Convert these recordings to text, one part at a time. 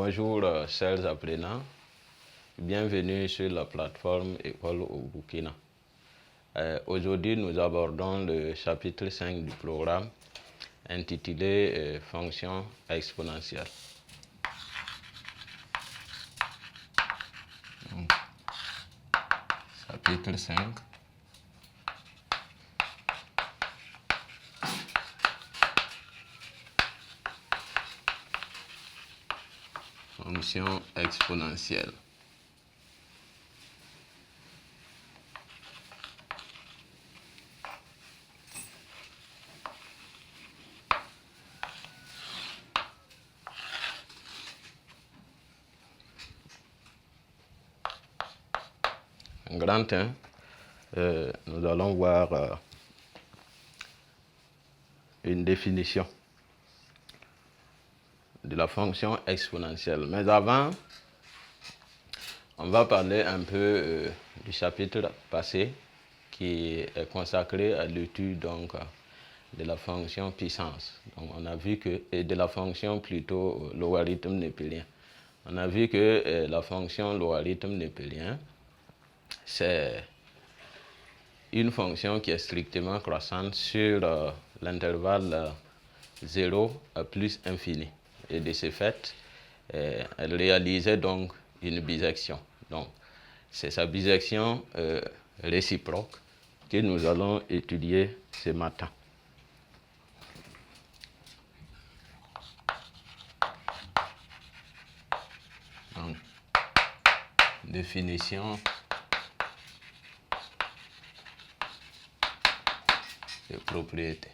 Bonjour chers apprenants, bienvenue sur la plateforme École au Burkina. Aujourd'hui nous abordons le chapitre 5 du programme intitulé Fonction exponentielle. Donc, chapitre 5. Fonction exponentielle. Grand 1, nous allons voir une définition de la fonction exponentielle. Mais avant, on va parler un peu du chapitre passé qui est consacré à l'étude de la fonction puissance. Donc on a vu que, et de la fonction plutôt logarithme népérien. On a vu que la fonction logarithme népérien, c'est une fonction qui est strictement croissante sur l'intervalle 0 à plus infini. Et de ce fait, elle réalisait donc une bisection. Donc, c'est sa bisection réciproque que nous allons étudier ce matin. Donc, définition de propriété.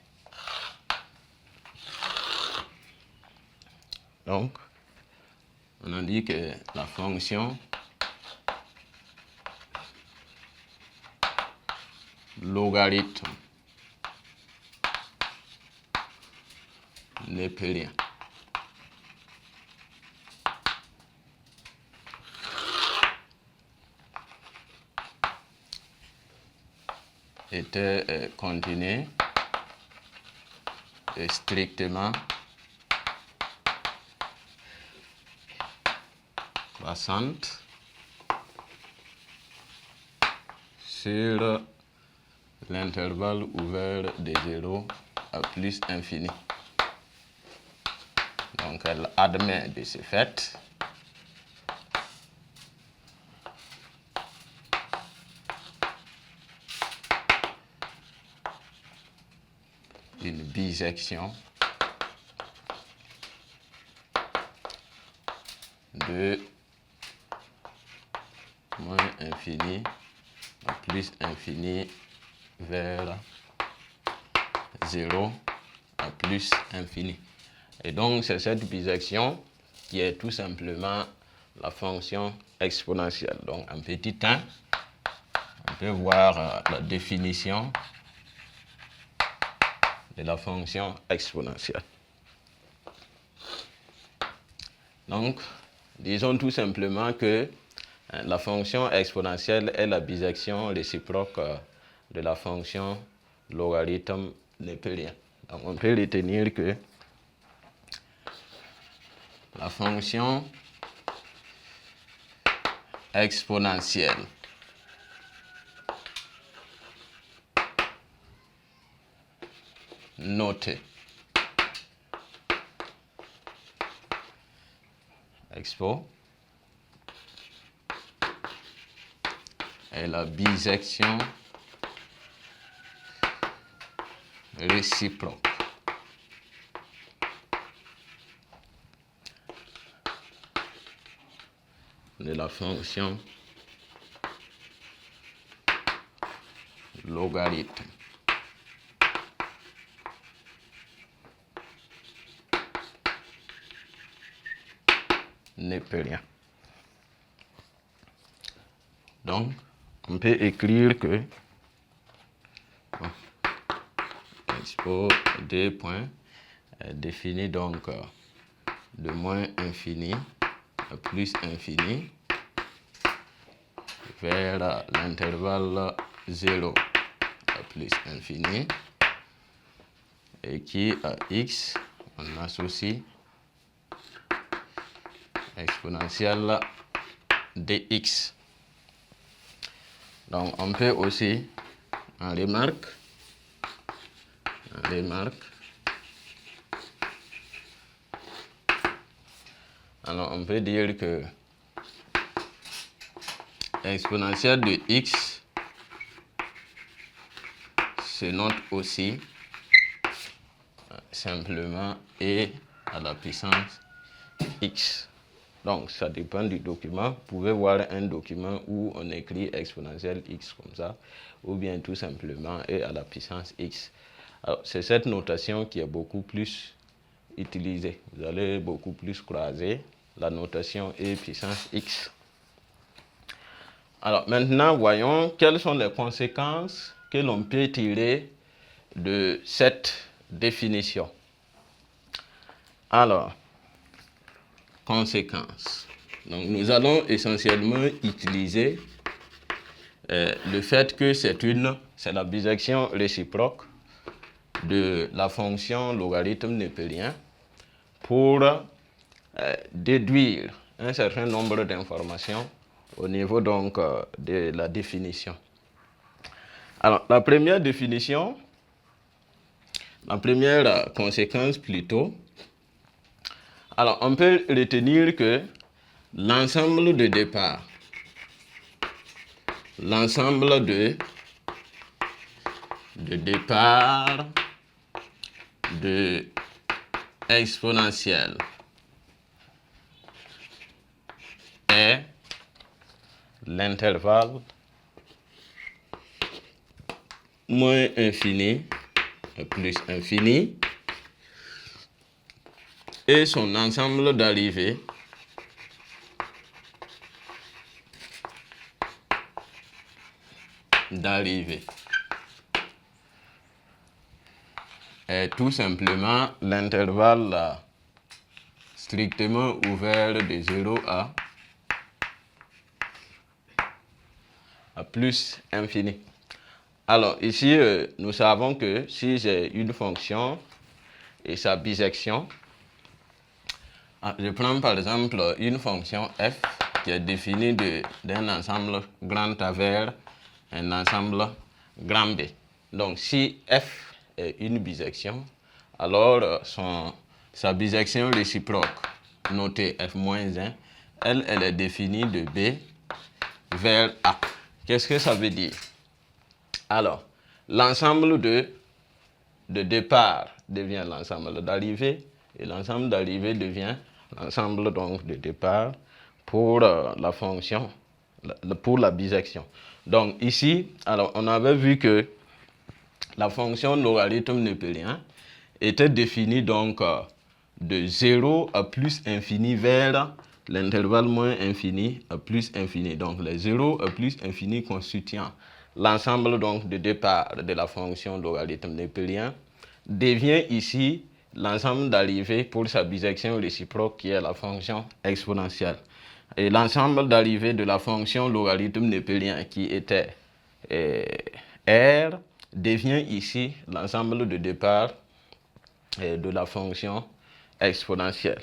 Donc, on a dit que la fonction logarithme népérien était continue et strictement croissante sur l'intervalle ouvert de 0 à plus infini. Donc elle admet de ce fait une bisection de moins infini à plus infini vers 0 à plus infini. Et donc c'est cette bisection qui est tout simplement la fonction exponentielle. Donc en petit 1, on peut voir la définition de la fonction exponentielle. Donc, disons tout simplement que la fonction exponentielle est la bisection réciproque de la fonction logarithme népérien. Donc, on peut retenir que la fonction exponentielle notée expo est la bisection réciproque de la fonction logarithme népérien. Donc, on peut écrire que expo 2 points définit donc de moins infini à plus infini vers l'intervalle 0 à plus infini et qui à x on associe exponentielle dx. Donc, on peut aussi, en remarque, alors on peut dire que exponentielle de x se note aussi simplement e à la puissance x. Donc, ça dépend du document. Vous pouvez voir un document où on écrit exponentielle x comme ça, ou bien tout simplement e à la puissance x. Alors, c'est cette notation qui est beaucoup plus utilisée. Vous allez beaucoup plus croiser la notation e puissance x. Alors, maintenant, voyons quelles sont les conséquences que l'on peut tirer de cette définition. Alors, conséquences. Donc, nous allons essentiellement utiliser le fait que c'est la bisection réciproque de la fonction logarithme népérien pour déduire un certain nombre d'informations au niveau donc de la définition. Alors, la première conséquence plutôt, alors on peut retenir que l'ensemble de départ, de exponentielle est l'intervalle moins infini plus infini et son ensemble d'arrivées est tout simplement l'intervalle strictement ouvert de 0 à plus infini. Alors ici, nous savons que si j'ai une fonction et sa bisection, je prends par exemple une fonction f qui est définie d'un ensemble grand A vers un ensemble grand B. Donc si f est une bisection, alors sa bisection réciproque, notée f-1, elle est définie de B vers A. Qu'est-ce que ça veut dire? Alors, l'ensemble de départ devient l'ensemble d'arrivée et l'ensemble d'arrivée devient l'ensemble donc de départ pour la fonction, pour la bisection. Donc ici, alors on avait vu que la fonction logarithme népérien était définie donc de 0 à plus infini vers l'intervalle moins infini à plus infini. Donc les 0 à plus infini constituant l'ensemble donc de départ de la fonction logarithme népérien devient ici l'ensemble d'arrivée pour sa bisection réciproque qui est la fonction exponentielle. Et l'ensemble d'arrivée de la fonction logarithme népérien qui était R devient ici l'ensemble de départ de la fonction exponentielle.